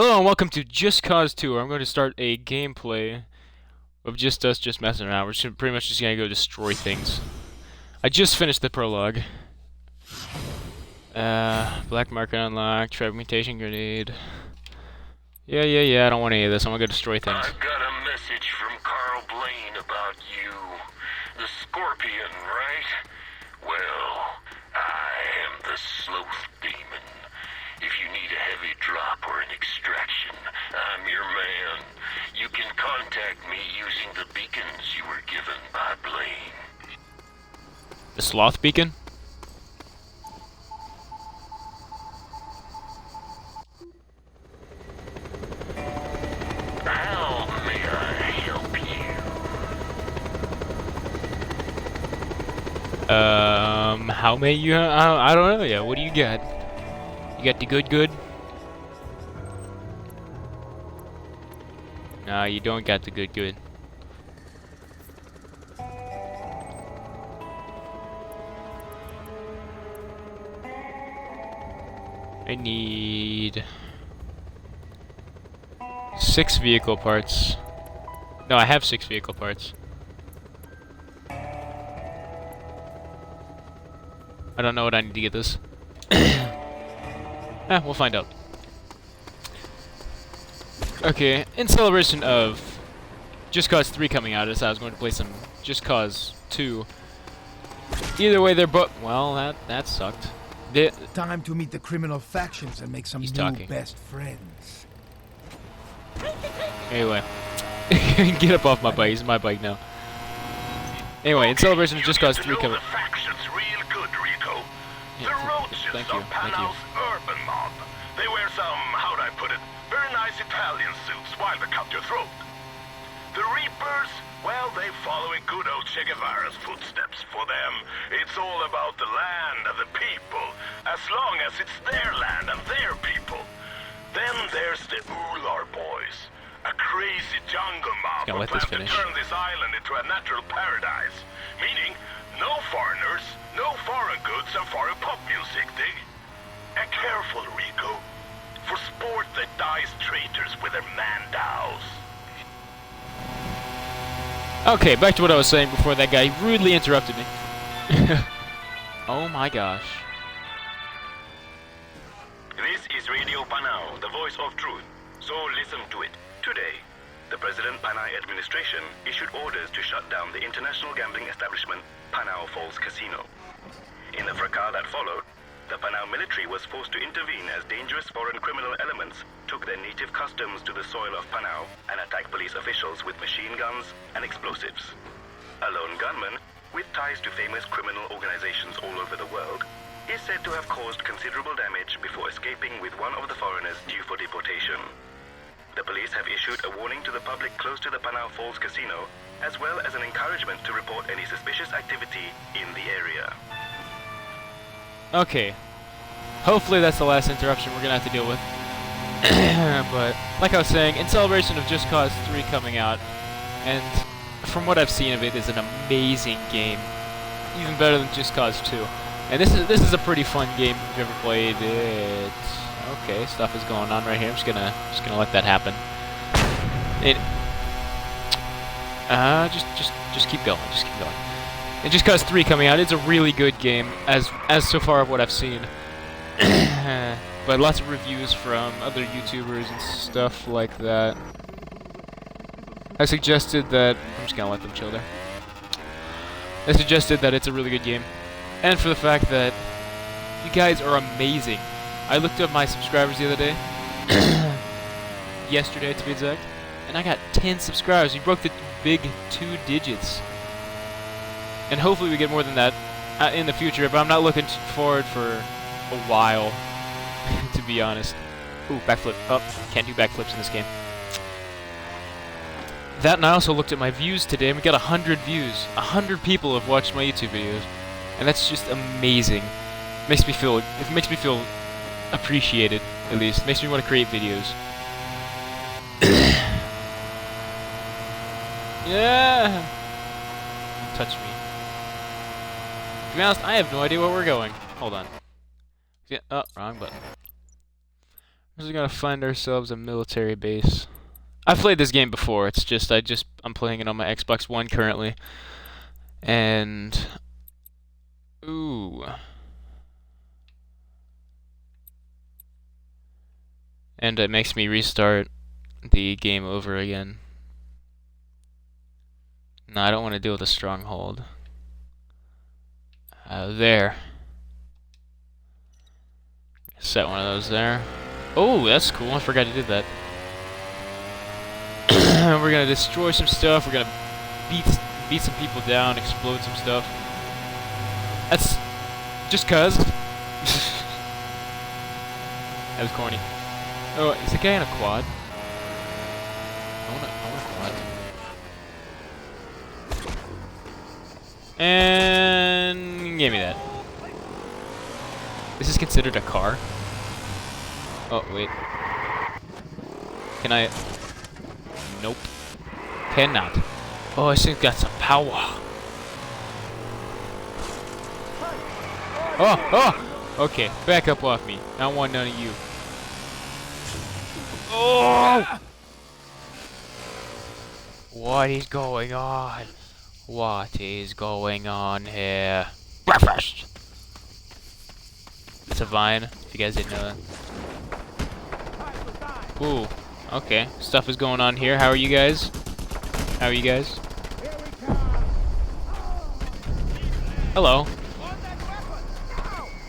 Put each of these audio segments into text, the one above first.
Hello and welcome to Just Cause 2, where I'm going to start a gameplay of just us just messing around. We're pretty much just going to go destroy things. I just finished the prologue. Black market unlocked, fragmentation grenade. Yeah, I don't want any of this. I'm going to go destroy things. I got a message from Carl Blaine about you. The Scorpion, right? Well, I am the Sloth Demon. If you need a heavy drop or an extraction, I'm your man. You can contact me using the beacons you were given by Blaine. The Sloth Beacon? How may I help you? How may you? I don't know yet. What do you got? You got the good? Nah, you don't got the good. I need 6 vehicle parts. No, I have 6 vehicle parts. I don't know what I need to get this. We'll find out. Okay, in celebration of Just Cause 3 coming out, I decided I was going to play some Just Cause 2. Either way, they're well, that sucked. Time to meet the criminal factions and make some He's new talking. best friends. Anyway, get up off my bike. It's my bike now. Anyway, in celebration of Just Cause 3 coming. The factions real good, Rico. The roaches thank of you. Panau's urban mob. They wear some, how'd I put it, very nice Italian suits while they cut your throat. The Reapers, well, they follow in good old Che Guevara's footsteps. For them, it's all about the land and the people, as long as it's their land and their people. Then there's the Ular boys, a crazy jungle mob Yeah, who let this plan to finish. turn this island into a natural paradise. Meaning, no foreigners, no foreign goods and foreign pop music, dig? And careful, Rico. For sport that dies traitors with their mandows. Okay, back to what I was saying before that guy rudely interrupted me. Oh my gosh. This is Radio Panau, the voice of truth. So listen to it. Today, the President Panay administration issued orders to shut down the international gambling establishment Panau Falls Casino. In the fracas that followed, the Panau military was forced to intervene as dangerous foreign criminal elements took their native customs to the soil of Panau and attacked police officials with machine guns and explosives. A lone gunman, with ties to famous criminal organizations all over the world, is said to have caused considerable damage before escaping with one of the foreigners due for deportation. The police have issued a warning to the public close to the Panau Falls Casino, as well as an encouragement to report any suspicious activity in the area. Okay. Hopefully that's the last interruption we're gonna have to deal with. But, like I was saying, in celebration of Just Cause 3 coming out, and from what I've seen of it, is an amazing game. Even better than Just Cause 2. And this is a pretty fun game if you've ever played it. Okay, stuff is going on right here. I'm just gonna let that happen. Just keep going. Just keep going. And Just Cause 3 coming out, it's a really good game, as so far of what I've seen. But lots of reviews from other YouTubers and stuff like that. I suggested that... I'm just gonna let them chill there. I suggested that it's a really good game. And for the fact that you guys are amazing. I looked up my subscribers the other day. Yesterday, to be exact. And I got 10 subscribers. We broke the big 2 digits. And hopefully we get more than that in the future, but I'm not looking forward for a while, to be honest. Ooh, backflip. Oh, can't do backflips in this game. That, and I also looked at my views today, and we got 100 views. 100 people have watched my YouTube videos. And that's just amazing. It makes me feel appreciated, at least. It makes me want to create videos. Yeah! Don't touch me. To be honest, I have no idea where we're going. Hold on. Yeah, oh, wrong button. We're gonna find ourselves a military base. I've played this game before. It's just I'm playing it on my Xbox One currently, and ooh, and it makes me restart the game over again. No, I don't want to deal with a stronghold. There. Set one of those there. Oh, that's cool. I forgot to do that. We're gonna destroy some stuff. We're gonna beat some people down, explode some stuff. That's just cuz. That was corny. Oh, is the guy in a quad? I want a quad. And give me that. This is considered a car? Oh, wait. Can I... Nope. Cannot. Oh, this thing's got some power. Oh, oh! Okay, back up off me. I don't want none of you. Oh! What is going on? What is going on here? Breakfast! It's a vine, if you guys didn't know that. Ooh, okay. Stuff is going on here. How are you guys? How are you guys? Hello.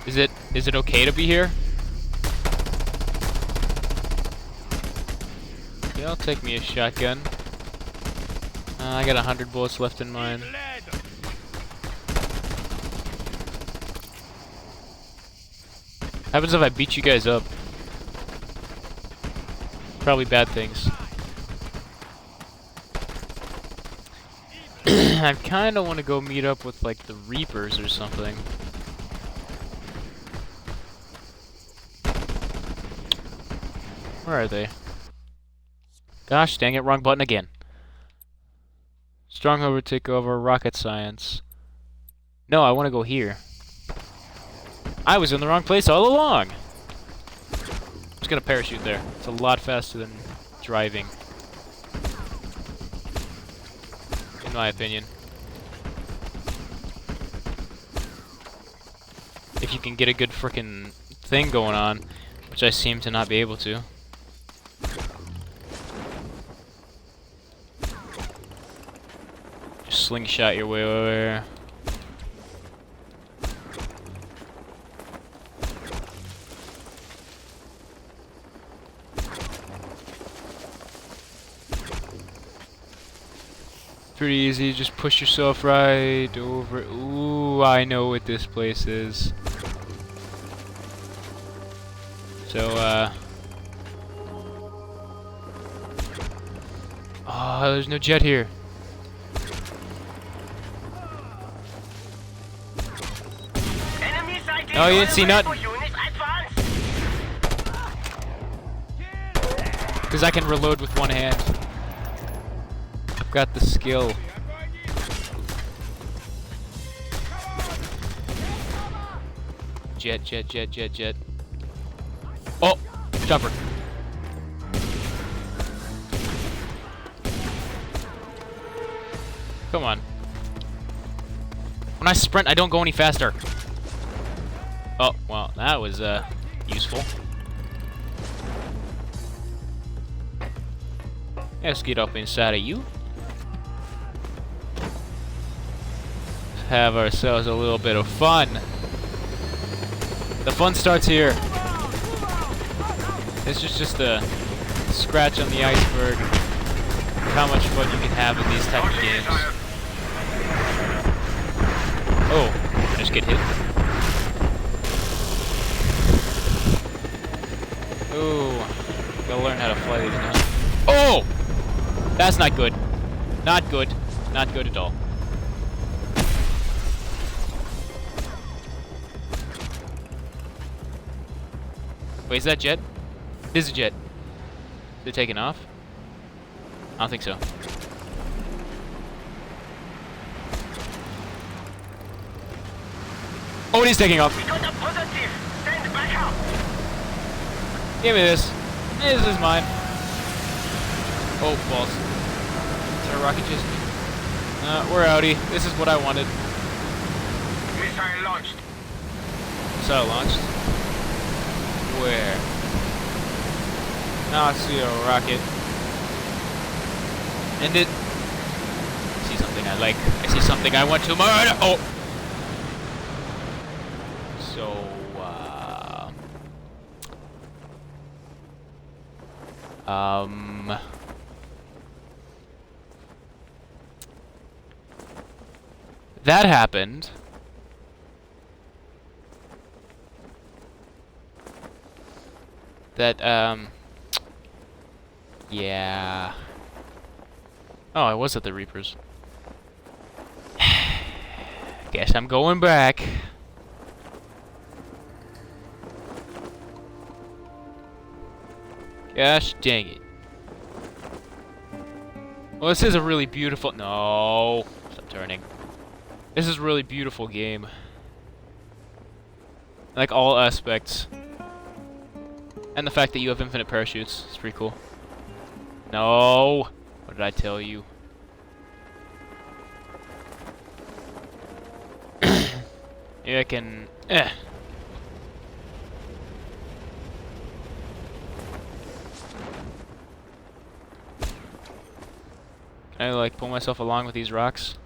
Is it okay to be here? Yeah, I'll take me a shotgun. I got 100 bullets left in mine. Happens if I beat you guys up? Probably bad things. I kind of want to go meet up with like the Reapers or something. Where are they? Gosh dang it, wrong button again. Stronghold would take over rocket science. No, I want to go here. I was in the wrong place all along. I'm just gonna parachute there. It's a lot faster than driving, in my opinion. If you can get a good frickin' thing going on, which I seem to not be able to. Just slingshot your way over there. Pretty easy, just push yourself right over. Ooh, I know what this place is. So, oh, there's no jet here. Oh, you didn't see nothing. Because I can reload with one hand. I've got the skill. Jet, jet, jet, jet, jet. Oh! Jumper. Come on. When I sprint, I don't go any faster. Oh, well, that was, useful. Let's get up inside of you. Have ourselves a little bit of fun. The fun starts here. This is just a scratch on the iceberg of how much fun you can have in these type of games. Oh, I just get hit. Ooh, gotta learn how to fly these now. Oh! That's not good. Not good. Not good at all. Wait, is that jet? It is a jet. Is it taking off? I don't think so. Oh, it is taking off. We got a positive. Stand back up. Give me this. This is mine. Oh, balls. Is there a rocket chasing me? We're outie. This is what I wanted. Missile launched. Missile launched. Where? Now I see a rocket. And it... I see something I like. I see something I want to murder! Oh! So, that happened. That, yeah. Oh, I was at the Reapers. Guess I'm going back. Gosh dang it. Well, this is a really beautiful... No. Stop turning. This is a really beautiful game. Like all aspects. And the fact that you have infinite parachutes. It's pretty cool. No. What did I tell you? Maybe I can... Can I, like, pull myself along with these rocks?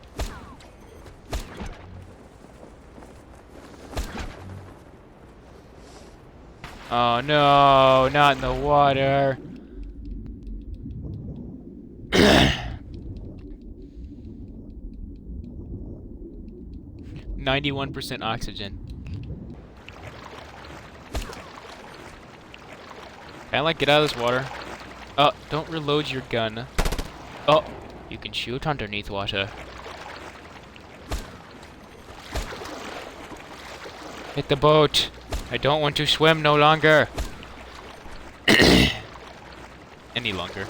Oh no, not in the water. 91% oxygen. Can I, like, get out of this water? Oh, don't reload your gun. Oh, you can shoot underneath water. Hit the boat. I don't want to swim no longer. Any longer.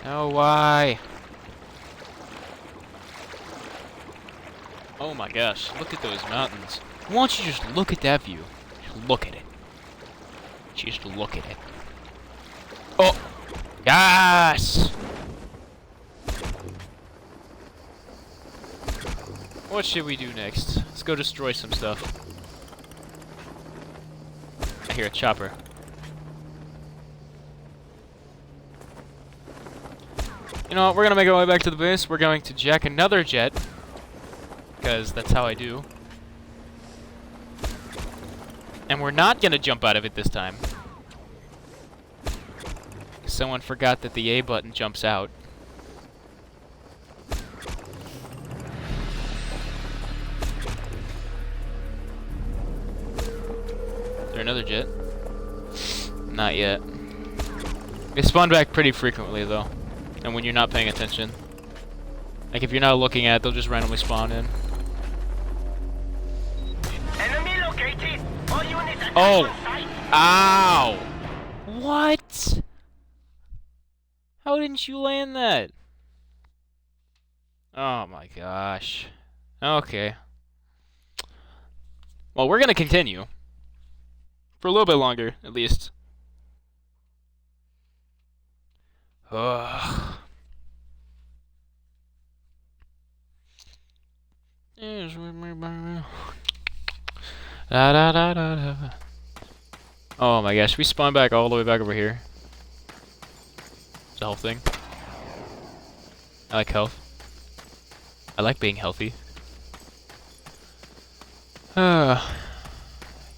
Oh, why? Oh my gosh, look at those mountains. Why don't you just look at that view? Just look at it. Just look at it. Oh! Yes! What should we do next? Let's go destroy some stuff. I hear a chopper. You know what, we're gonna make our way back to the base. We're going to jack another jet. Because that's how I do. And we're not gonna jump out of it this time. Someone forgot that the A button jumps out. Is there another jet? Not yet. They spawn back pretty frequently though. And when you're not paying attention. Like if you're not looking at it, they'll just randomly spawn in. Enemy located. All units at Oh! site. Ow! What? How didn't you land that? Oh my gosh. Okay. Well, we're gonna continue. For a little bit longer, at least. Ugh. Da, da, da, da, da. Oh my gosh, we spawned back all the way back over here. The whole thing. I like health. I like being healthy.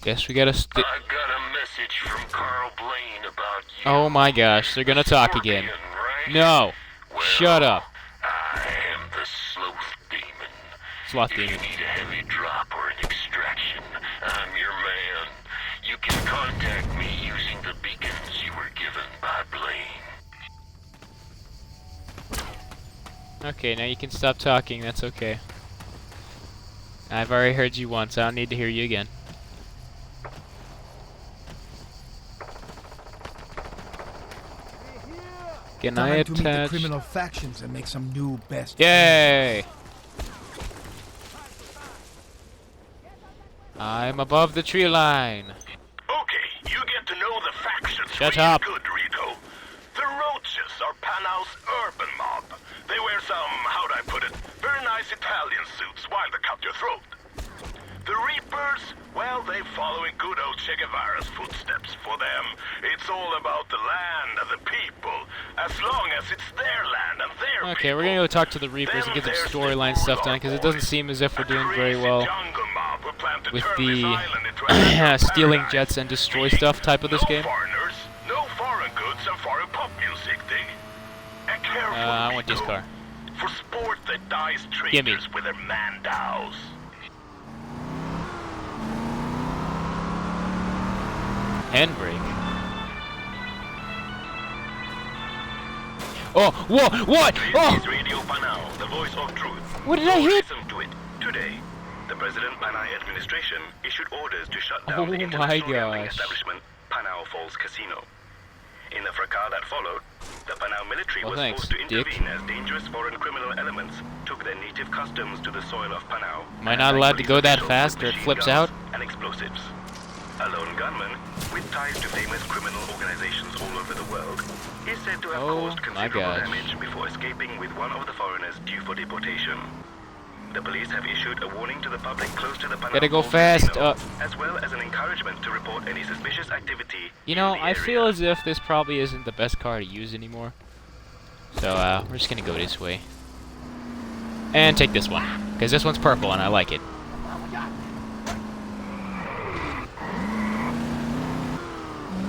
Guess we gotta I got a message from Carl Blaine about you. Oh my gosh, they're gonna talk again. Right? No! Well, Shut up. I am the Sloth Demon. Sloth If Demon. you need a heavy drop or an extraction, I'm your man. You can contact me using the beacons you were given by Blaine. Okay, now you can stop talking, that's okay. I've already heard you once, I don't need to hear you again. Can I Time to meet the attach? criminal factions and make some new best. Yay! I'm above the tree line. Okay, you get to know the factions. Shut real up. Good, Rico. The Roaches are Panau's urban mob. They wear some, how'd I put it, very nice Italian suits while they cut your throat. The Reapers, well, they follow in good old Che Guevara's footsteps. For them, it's all about the land and the people. As long as it's their land and their Okay, people. we're gonna go talk to the Reapers and get some storyline stuff done, because it doesn't seem as if we're doing very well with the stealing jets and destroy stuff type of this game. Foreigners, no foreign goods and foreign pop music, dig? And careful, I want this Rico. car. For sport that dies Gimme. traitors with their mandows. Handbrake. Oh, whoa, what? This Oh, is Radio Panau, the voice of truth. what did I hit? Listen to it. Today, the President Panay administration issued orders to shut down Oh the my international gambling gosh. establishment, Panau Falls Casino. In the fracas that followed, the Panau military Well, was thanks, forced to dick. intervene as dangerous foreign criminal elements took their native customs to the soil of Panau. Am I not allowed to go that fast or it flips out? And explosives. A lone gunman with ties to famous criminal organizations all over the world is said to have Oh caused my considerable gosh. damage before escaping with one of the foreigners due for deportation. The police have issued a warning to the public close to the Panau Gotta go Falls fast, Casino, as well as an encouragement to report any suspicious activity. You know, in the I feel area. as if this probably isn't the best car to use anymore. So, we're just gonna go this way. And take this one. Because this one's purple and I like it.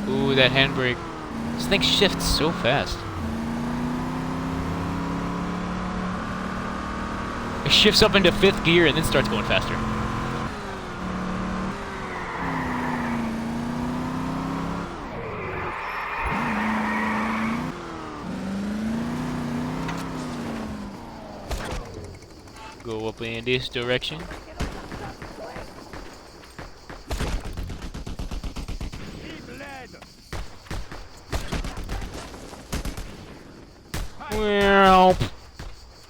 Ooh, that handbrake. This thing shifts so fast. It shifts up into 5th gear and then starts going faster. Go up in this direction.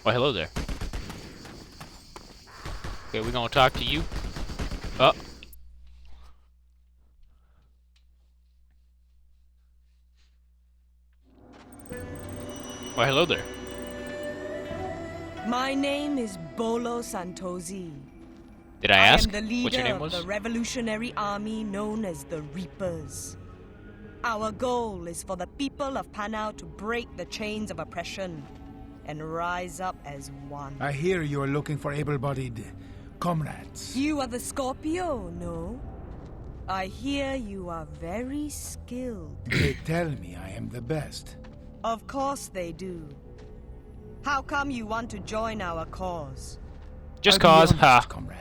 Well, hello there. Okay, we're gonna talk to you. Oh. Why, hello there. My name is Bolo Santosi. Did I ask am the leader what your name of was? the revolutionary army known as the Reapers. Our goal is for the people of Panau to break the chains of oppression and rise up as one. I hear you're looking for able-bodied comrades. You are the Scorpio, no? I hear you are very skilled. They tell me I am the best. Of course they do. How come you want to join our cause? Just I'll be cause, honest, ha. comrade.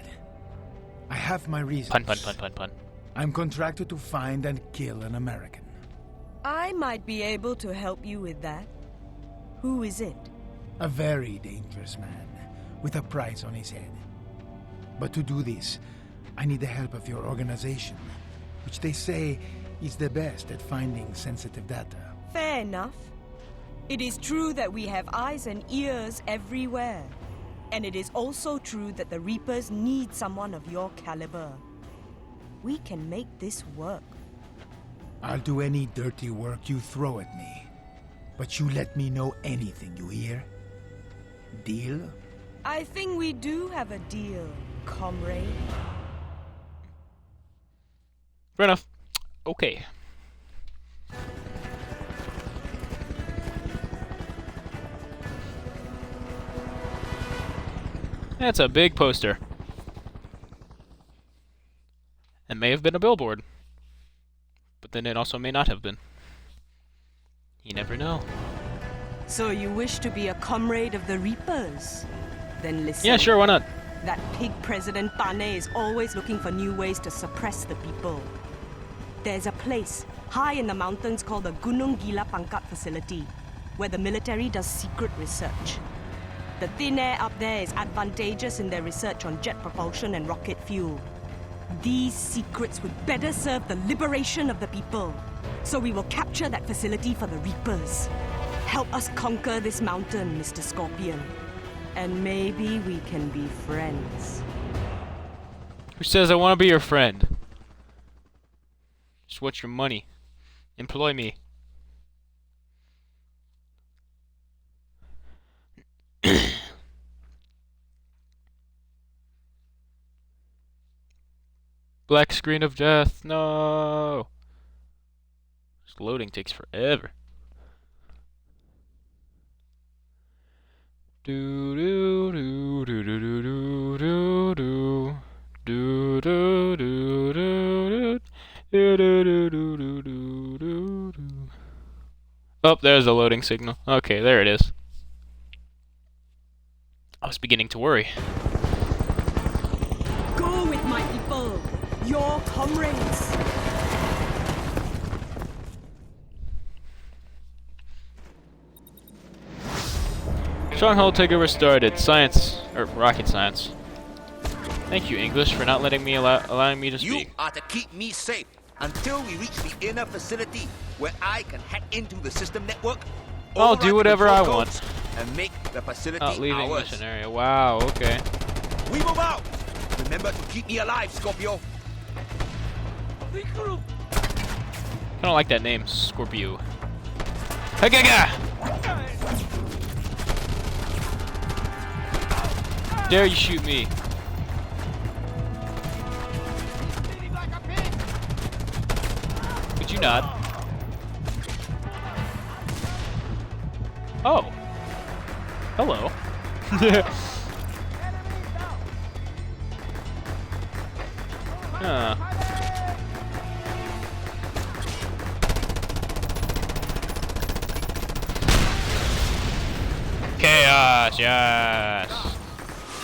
I have my reasons. Pun, pun, pun, pun, pun. I'm contracted to find and kill an American. I might be able to help you with that. Who is it? A very dangerous man, with a price on his head. But to do this, I need the help of your organization, which they say is the best at finding sensitive data. Fair enough. It is true that we have eyes and ears everywhere. And it is also true that the Reapers need someone of your caliber. We can make this work. I'll do any dirty work you throw at me. But you let me know anything, you hear? Deal? I think we do have a deal, comrade. Fair enough. Okay. That's a big poster. It may have been a billboard. But then it also may not have been. You never know. So you wish to be a comrade of the Reapers? Then listen. Yeah, sure, why not? That pig President Pane is always looking for new ways to suppress the people. There's a place high in the mountains called the Gunung Gila Pangkat facility, where the military does secret research. The thin air up there is advantageous in their research on jet propulsion and rocket fuel. These secrets would better serve the liberation of the people. So we will capture that facility for the Reapers. Help us conquer this mountain, Mr. Scorpion. And maybe we can be friends. Who says I want to be your friend? Just want your money. Employ me. Black screen of death. No. This loading takes forever. Do do do do do do do do do do do do do do do do do. Oh, there's the loading signal. Okay, there it is. I was beginning to worry. Go with my people, your comrades. Stronghold takeover started. Science, or rocket science. Thank you, English, for not letting me allowing me to You speak. are to keep me safe until we reach the inner facility where I can hack into the system network. I'll do override whatever control I codes, want. and make the facility Not leaving ours. mission area. Wow. Okay. We move out. Remember to keep me alive, Scorpio. Kind of like that name, Scorpio. Hagaga! Dare you shoot me? Could you not? Oh. Hello. Huh. Chaos, yes.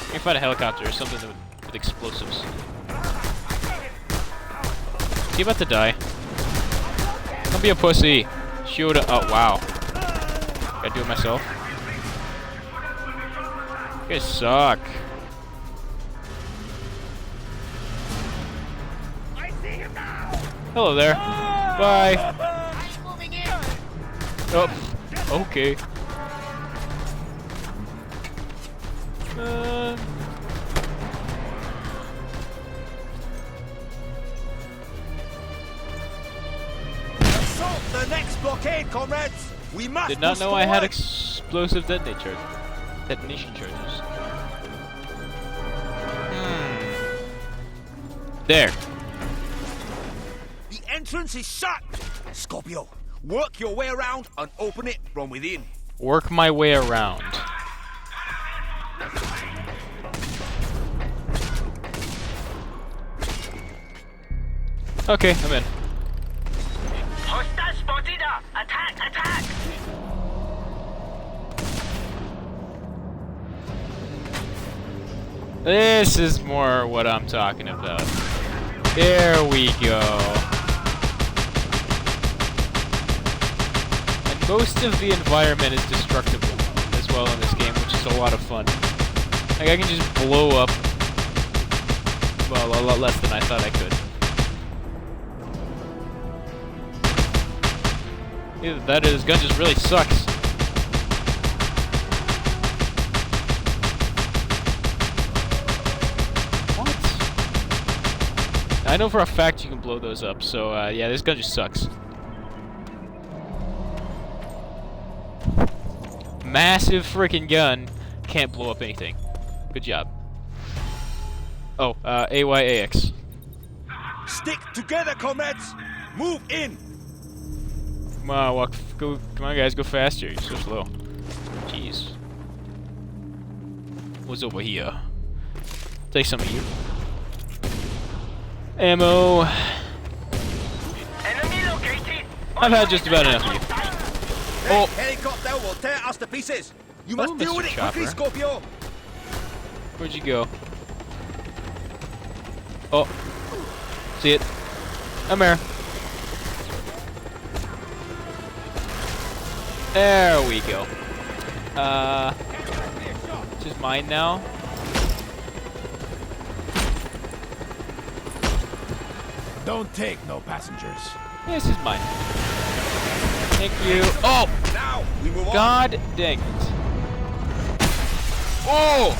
You can find a helicopter or something with explosives. Is he about to die? Don't be a pussy. Shoot it. Oh, wow. Gotta do it myself. You guys suck. Hello there. Bye. Oh, okay. Assault the next blockade, comrades. We must. Did not push know I had forward. explosive detonation charges. There. The entrance is shut. Scorpio, work your way around and open it from within. Work my way around. Okay, I'm in. Hostile spotted! Attack! Attack! This is more what I'm talking about. There we go. And most of the environment is destructible as well in this game, which is a lot of fun. Like, I can just blow up, well, a lot less than I thought I could. Either that or this gun just really sucks. What? I know for a fact you can blow those up, so yeah, this gun just sucks. Massive freaking gun, can't blow up anything. Good job. Oh, AYAX. Stick together, comrades. Move in. Come on, come on, guys, go faster. You're so slow. Jeez. What's over here? Take some of you. Ammo. Enemy located! I've had just about enough of you. Oh. That helicopter will tear us to pieces. You must Oh, deal Mr. with it quickly, Chopper. Scorpio. Where'd you go? Oh. See it. I'm here. There we go. This is mine now. Don't take no passengers. This is mine. Thank you. Oh! Now we move on. God dang it. Oh!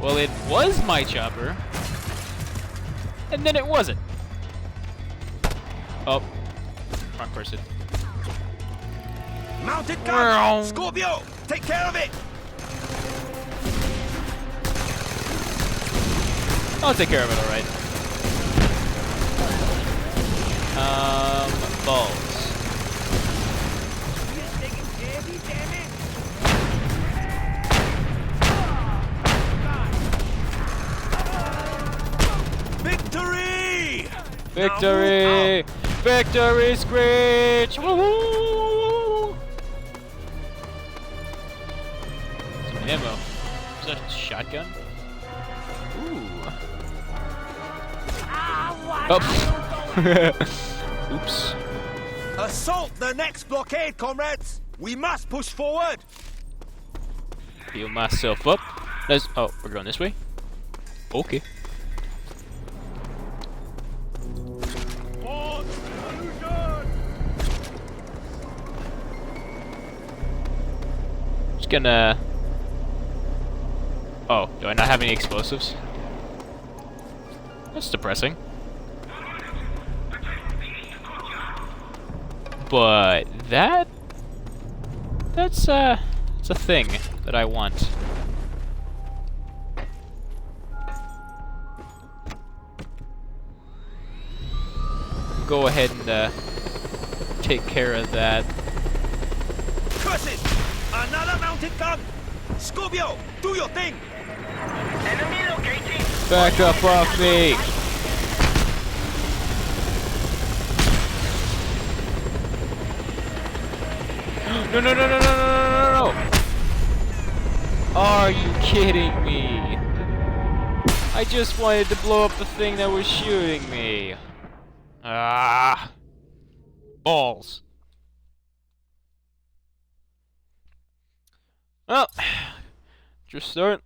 Well, it was my chopper. and then it wasn't. Oh, wrong person. Mounted gun! Scorpio! Take care of it! I'll take care of it, alright. Balls. Victory! Victory! Victory screech! Woohoo! Some ammo. Is that a shotgun? Ooh. Oh. Oops. Assault the next blockade, comrades! We must push forward! Heal myself up. Let's. Oh, we're going this way? Okay. Just gonna. Oh, do I not have any explosives? That's depressing. But that's a thing that I want. Go ahead and take care of that. Curses! Another mounted gun! Scorpio, do your thing! Enemy located! Back up off me! No, no, no, no, no, no, no, no, no! Are you kidding me? I just wanted to blow up the thing that was shooting me. Ah! Balls. Well, just start.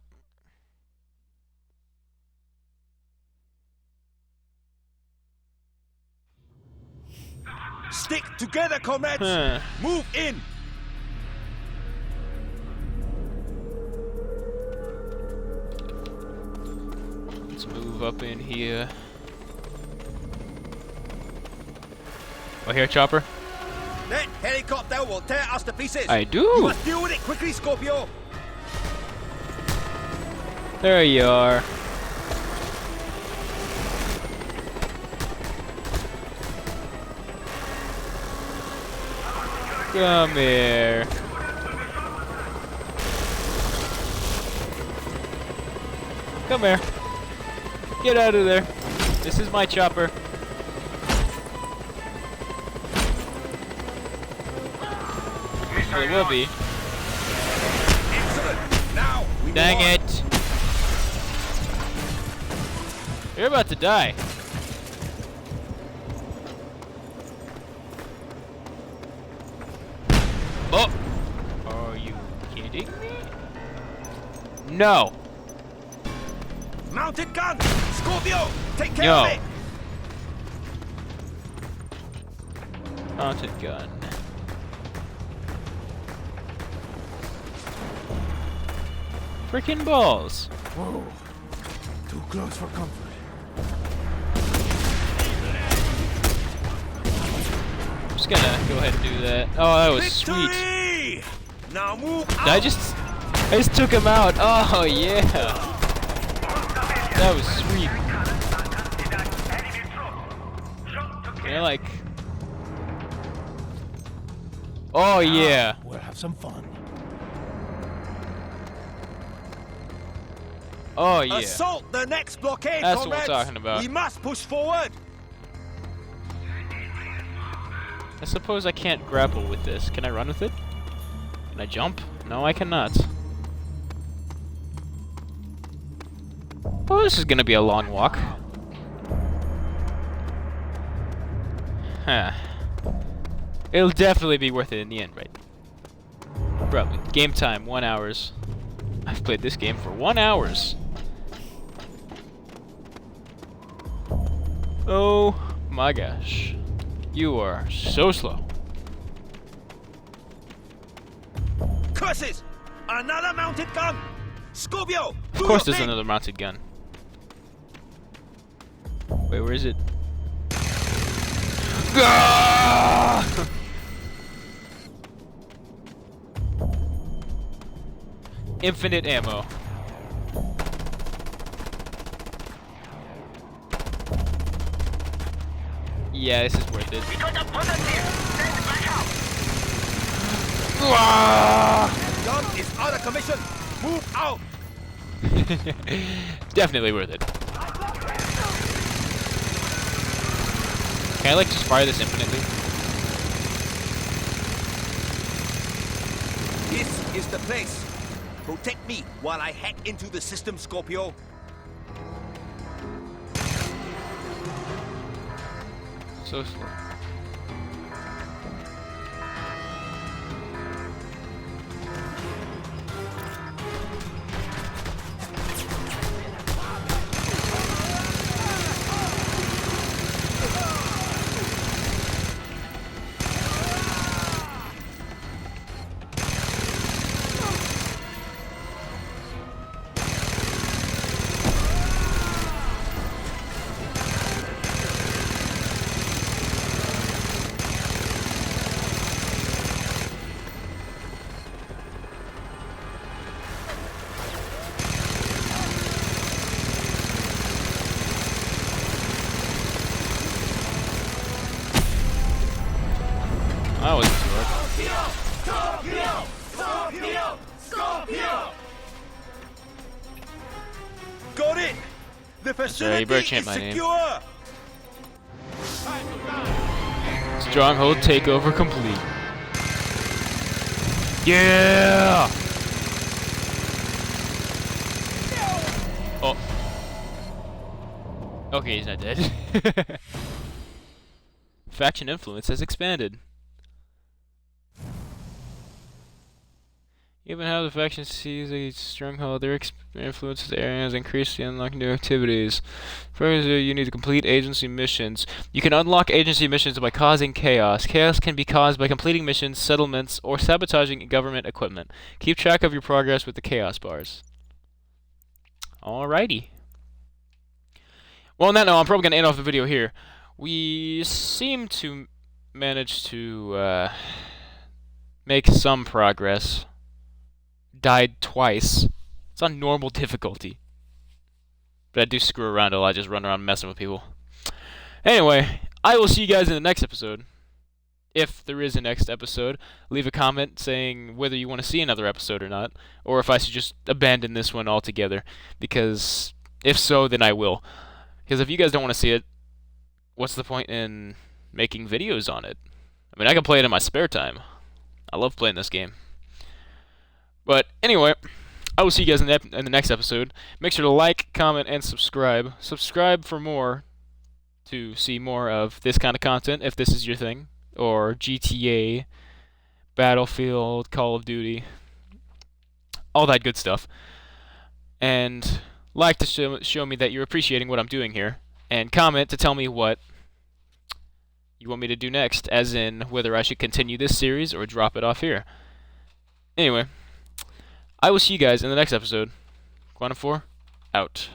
Stick together, comrades! Huh. Move in! Let's move up in here. Oh, here, Chopper? That helicopter will tear us to pieces! I do! You must deal with it quickly, Scorpio! There you are. Come here. Come here. Get out of there. This is my chopper. Well, it will be. Excellent! Now, we Dang move on. it. You're about to die. Oh! Are you kidding me? No! Mounted gun! Scorpio! Take care No. of it! Mounted gun. Freaking balls. Whoa. Too close for comfort. I'm just gonna go ahead and do that. Oh, that was sweet. Victory! Now move Did out! I just took him out. Oh yeah. That was sweet. Yeah, like. Oh yeah. We'll have some fun. Oh yeah. Assault the next blockade, That's what I'm comrades! talking about. We must push forward! I suppose I can't grapple with this. Can I run with it? Can I jump? No, I cannot. Oh, this is gonna be a long walk. Huh. It'll definitely be worth it in the end, right? Probably. Game time, 1 hour. I've played this game for 1 hour. Oh my gosh. You are so slow. Curses! Another mounted gun! Scorpio! Of course there's another mounted gun. Wait, where is it? Ah! Infinite ammo. Yeah, this is worth it. We got a positive. Send back out. Ah! Gun is out of commission. Move out. Definitely worth it. Can I like just fire this infinitely? This is the place. Protect me while I hack into the system, Scorpio. So slow. That was Got it. The Sorry, facility you better is chant my name. secure. Stronghold takeover complete. Yeah! Oh. Okay, he's not dead. Faction influence has expanded. Even how the faction sees a stronghold, their influence in the area has increased to unlock new activities. First, you need to complete agency missions. You can unlock agency missions by causing chaos. Chaos can be caused by completing missions, settlements, or sabotaging government equipment. Keep track of your progress with the chaos bars. Alrighty. Well, on that note, I'm probably going to end off the video here. We seem to manage to make some progress. Died twice. It's on normal difficulty. But I do screw around a lot, just run around messing with people. Anyway, I will see you guys in the next episode. If there is a next episode, leave a comment saying whether you want to see another episode or not, or if I should just abandon this one altogether. Because if so, then I will. Because if you guys don't want to see it, what's the point in making videos on it? I mean, I can play it in my spare time. I love playing this game. But anyway, I will see you guys in the next episode. Make sure to like, comment, and subscribe. Subscribe for more to see more of this kind of content, if this is your thing. Or GTA, Battlefield, Call of Duty, all that good stuff. And like to show me that you're appreciating what I'm doing here. And comment to tell me what you want me to do next, as in whether I should continue this series or drop it off here. Anyway, I will see you guys in the next episode. Quantum 4, out.